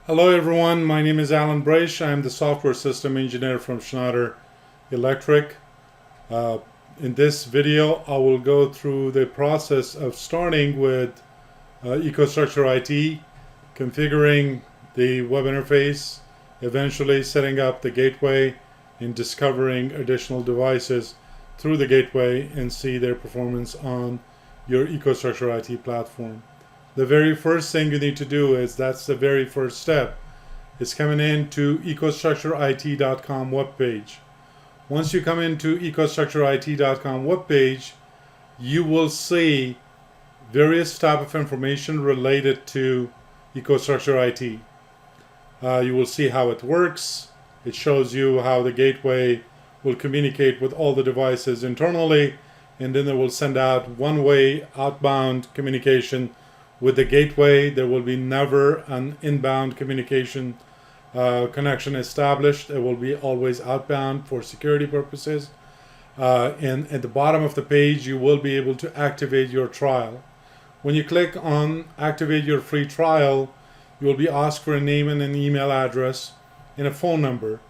Hello everyone, my name is Alan Braish. I am the software system engineer from Schneider Electric. In this video, I will go through the process of starting with EcoStruxure IT, configuring the web interface, eventually setting up the gateway and discovering additional devices through the gateway and see their performance on your EcoStruxure IT platform. The very first thing you need to do that's the very first step, is coming into EcoStruxureIT.com webpage. Once you come into EcoStruxureIT.com webpage, you will see various type of information related to EcoStruxure IT. You will see how it works. It shows you how the gateway will communicate with all the devices internally, and then it will send out one-way outbound communication with the gateway. There will be never an inbound communication connection established. It will be always outbound for security purposes. And at the bottom of the page, you will be able to activate your trial. When you click on activate your free trial, you will be asked for a name and an email address and a phone number.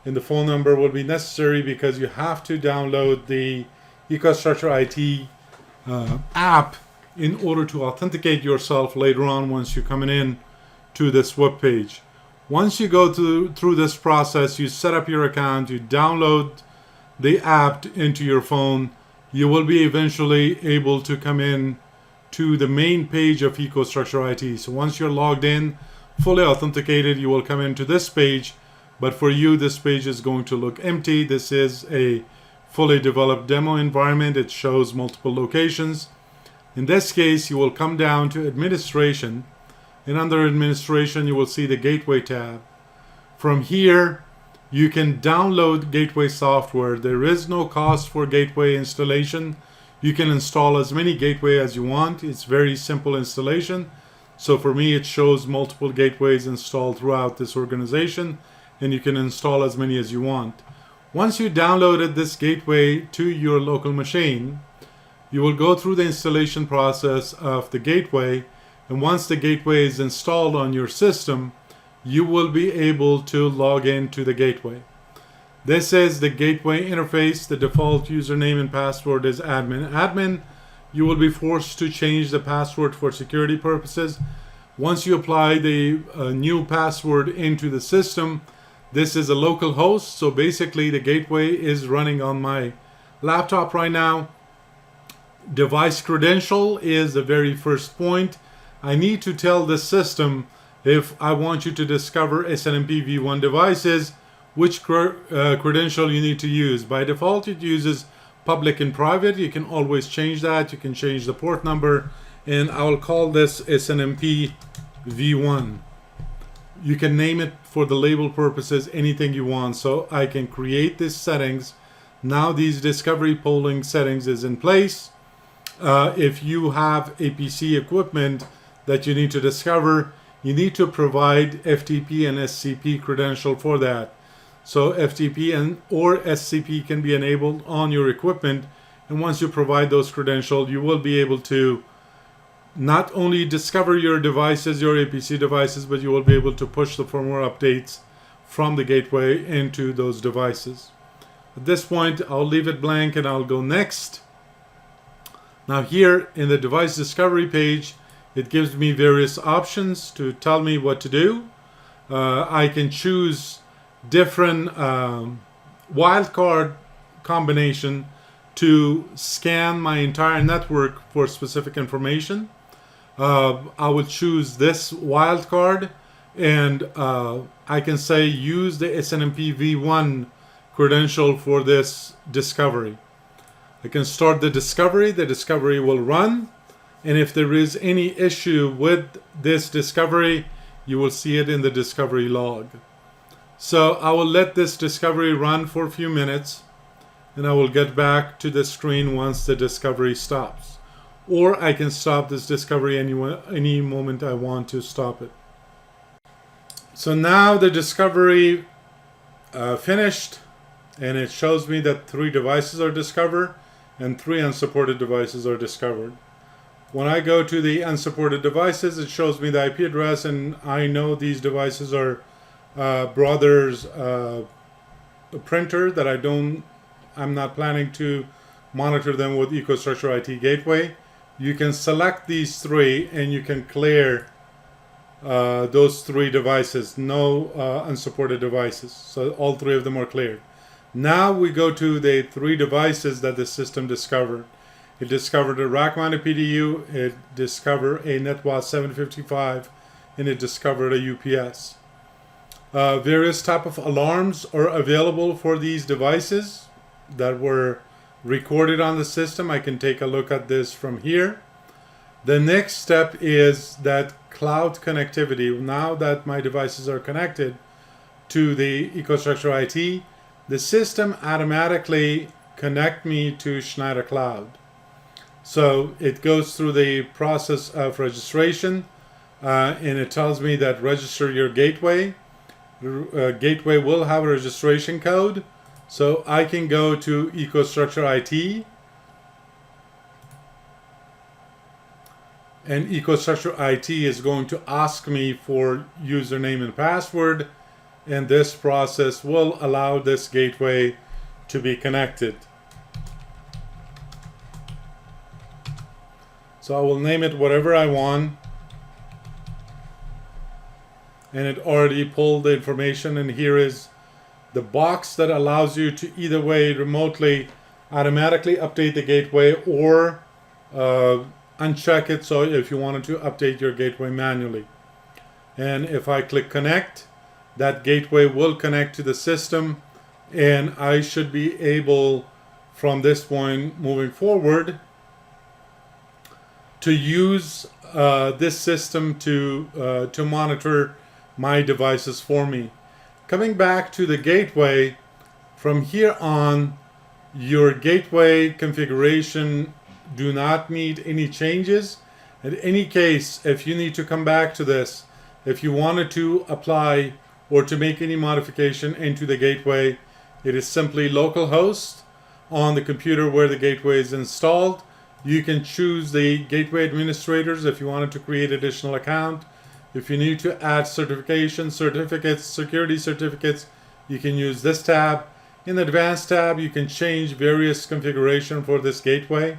And the phone number will be necessary because you have to download the EcoStruxure IT app in order to authenticate yourself later on once you're coming in to this web page. Once you go through this process, you set up your account, you download the app into your phone, you will be eventually able to come in to the main page of EcoStruxure IT. So once you're logged in, fully authenticated, you will come into this page, but for you, this page is going to look empty. This is a fully developed demo environment. It shows multiple locations. In this case, you will come down to administration, and under administration, you will see the gateway tab. From here, you can download gateway software. There is no cost for gateway installation. You can install as many gateway as you want. It's very simple installation. So for me, it shows multiple gateways installed throughout this organization, and you can install as many as you want. Once you downloaded this gateway to your local machine, you will go through the installation process of the gateway, and once the gateway is installed on your system, you will be able to log into the gateway. This is the gateway interface. The default username and password is admin. Admin, you will be forced to change the password for security purposes. Once you apply the new password into the system, this is a local host, so basically the gateway is running on my laptop right now. Device credential is the very first point. I need to tell the system if I want you to discover SNMP v1 devices, which credential you need to use. By default, it uses public and private. You can always change that. You can change the port number, and I will call this SNMP v1. You can name it for the label purposes anything you want. So I can create these settings. Now these discovery polling settings is in place. If you have APC equipment that you need to discover, you need to provide FTP and SCP credential for that. So FTP or SCP can be enabled on your equipment, and once you provide those credentials, you will be able to not only discover your devices, your APC devices, but you will be able to push the firmware updates from the gateway into those devices. At this point, I'll leave it blank and I'll go next. Now here in the device discovery page, it gives me various options to tell me what to do. I can choose different wildcard combination to scan my entire network for specific information. I will choose this wildcard, and I can say use the SNMP v1 credential for this discovery. I can start the discovery will run, and if there is any issue with this discovery, you will see it in the discovery log. So I will let this discovery run for a few minutes, and I will get back to the screen once the discovery stops. Or I can stop this discovery any moment I want to stop it. So now the discovery finished, and it shows me that 3 devices are discovered and 3 unsupported devices are discovered. When I go to the unsupported devices, it shows me the IP address, and I know these devices are brother's printer that I'm not planning to monitor them with EcoStruxure IT Gateway. You can select these three and you can clear those three devices, no unsupported devices. So all three of them are cleared. Now we go to the three devices that the system discovered. It discovered a rack-mounted PDU, it discovered a NetWatt 755, and it discovered a UPS. Various type of alarms are available for these devices that were recorded on the system. I can take a look at this from here. The next step is that cloud connectivity. Now that my devices are connected to the EcoStruxure IT, the system automatically connect me to Schneider Cloud. So it goes through the process of registration, and it tells me that register your gateway. Gateway will have a registration code, so I can go to EcoStruxure IT, and EcoStruxure IT is going to ask me for username and password, and this process will allow this gateway to be connected. So I will name it whatever I want, and it already pulled the information, and here is the box that allows you to either way remotely automatically update the gateway or uncheck it, so if you wanted to update your gateway manually. And if I click connect, that gateway will connect to the system, and I should be able from this point moving forward to use this system to monitor my devices for me. Coming back to the gateway, from here on, your gateway configuration do not need any changes. In any case, if you need to come back to this, if you wanted to apply or to make any modification into the gateway, it is simply localhost on the computer where the gateway is installed. You can choose the gateway administrators if you wanted to create additional account. If you need to add certifications, security certificates, you can use this tab. In the advanced tab, you can change various configuration for this gateway.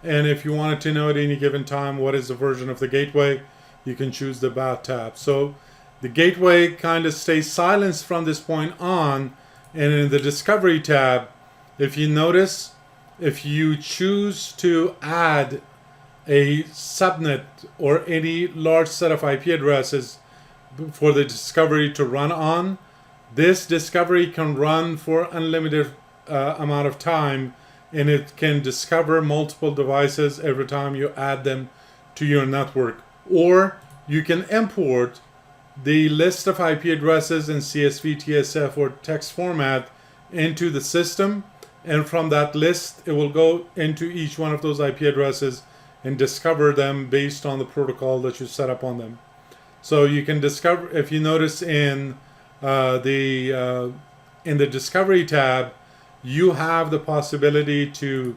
And if you wanted to know at any given time what is the version of the gateway, you can choose the About tab. So the gateway kind of stays silenced from this point on. And in the Discovery tab, if you notice, if you choose to add a subnet or any large set of IP addresses for the Discovery to run on, this Discovery can run for unlimited amount of time, and it can discover multiple devices every time you add them to your network. Or you can import the list of IP addresses in CSV, TSF, or text format into the system, and from that list it will go into each one of those IP addresses and discover them based on the protocol that you set up on them. So you can discover, if you notice in the Discovery tab, you have the possibility to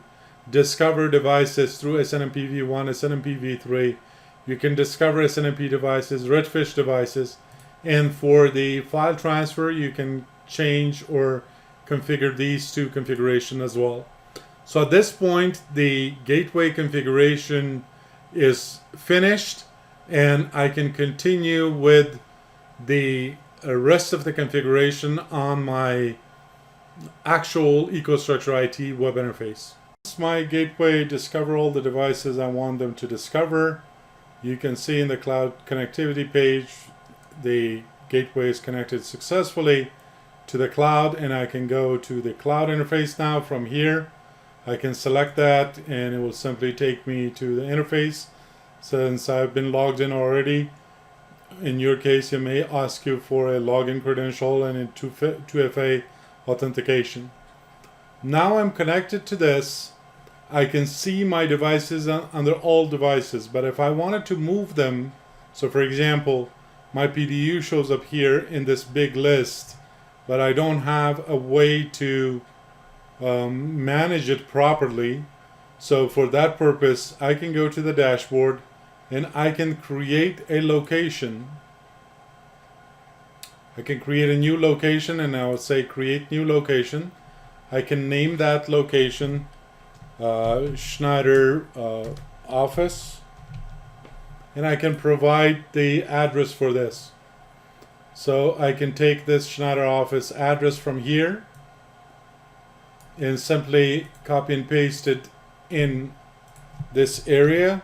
discover devices through SNMPv1, SNMPv3. You can discover SNMP devices, Redfish devices, and for the file transfer, you can change or configure these two configuration as well. So at this point, the gateway configuration is finished, and I can continue with the rest of the configuration on my actual EcoStruxure IT web interface. Once my gateway discover all the devices I want them to discover, you can see in the cloud connectivity page, the gateway is connected successfully to the cloud, and I can go to the cloud interface now. From here I can select that, and it will simply take me to the interface. Since I've been logged in already, in your case it may ask you for a login credential and a 2FA authentication. Now I'm connected to this. I can see my devices under all devices, but if I wanted to move them, so for example, my PDU shows up here in this big list, but I don't have a way to manage it properly. So for that purpose, I can go to the dashboard and I can create a location. I can create a new location, and I will say create new location. I can name that location Schneider office, and I can provide the address for this. So I can take this Schneider office address from here and simply copy and paste it in this area,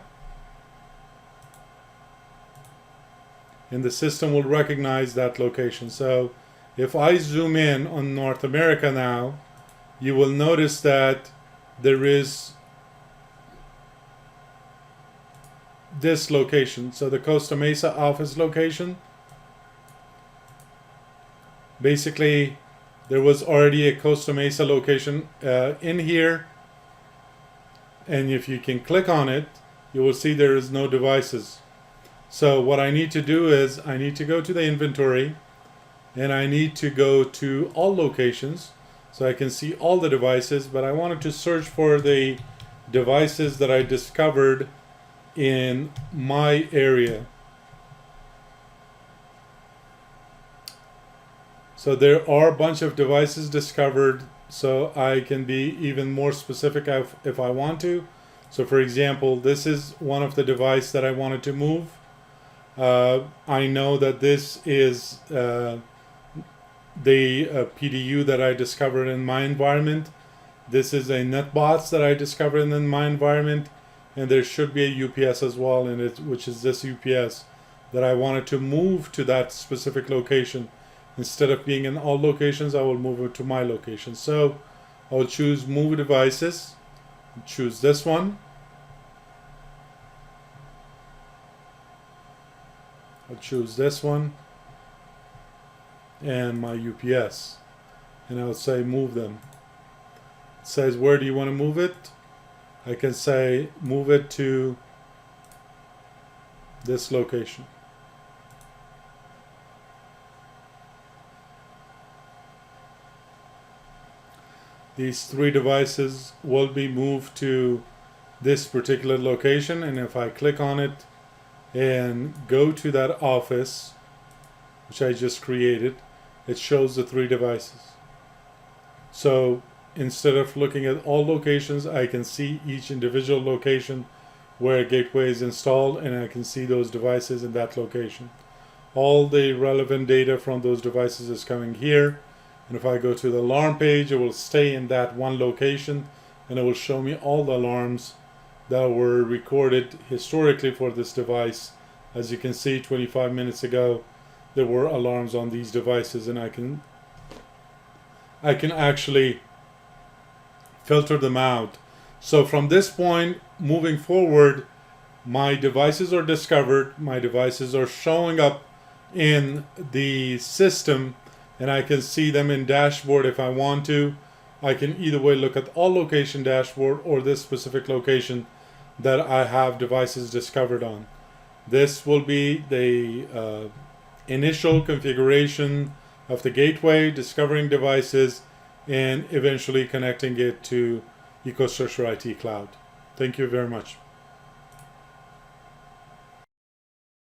and the system will recognize that location. So if I zoom in on North America now, you will notice that there is this location. So the Costa Mesa office location, basically there was already a Costa Mesa location in here, and if you can click on it, you will see there is no devices. So what I need to do is I need to go to the inventory, and I need to go to all locations so I can see all the devices, but I wanted to search for the devices that I discovered in my area. So there are a bunch of devices discovered, so I can be even more specific if I want to. So for example, this is one of the devices that I wanted to move. I know that this is the PDU that I discovered in my environment. This is a NetBots that I discovered in my environment, and there should be a UPS as well in it, which is this UPS that I wanted to move to that specific location. Instead of being in all locations, I will move it to my location. So I will choose Move Devices, choose this one. I'll choose this one and my UPS, and I'll say move them. It says where do you want to move it? I can say move it to this location. These 3 devices will be moved to this particular location, and if I click on it and go to that office which I just created, it shows the 3 devices. So instead of looking at all locations, I can see each individual location where a gateway is installed, and I can see those devices in that location. All the relevant data from those devices is coming here, and if I go to the alarm page, it will stay in that one location, and it will show me all the alarms that were recorded historically for this device. As you can see, 25 minutes ago there were alarms on these devices, and I can actually filter them out. So from this point moving forward, my devices are discovered, my devices are showing up in the system, and I can see them in dashboard if I want to. I can either way look at all location dashboard or this specific location that I have devices discovered on. This will be the initial configuration of the gateway, discovering devices, and eventually connecting it to EcoStruxure IT Cloud. Thank you very much.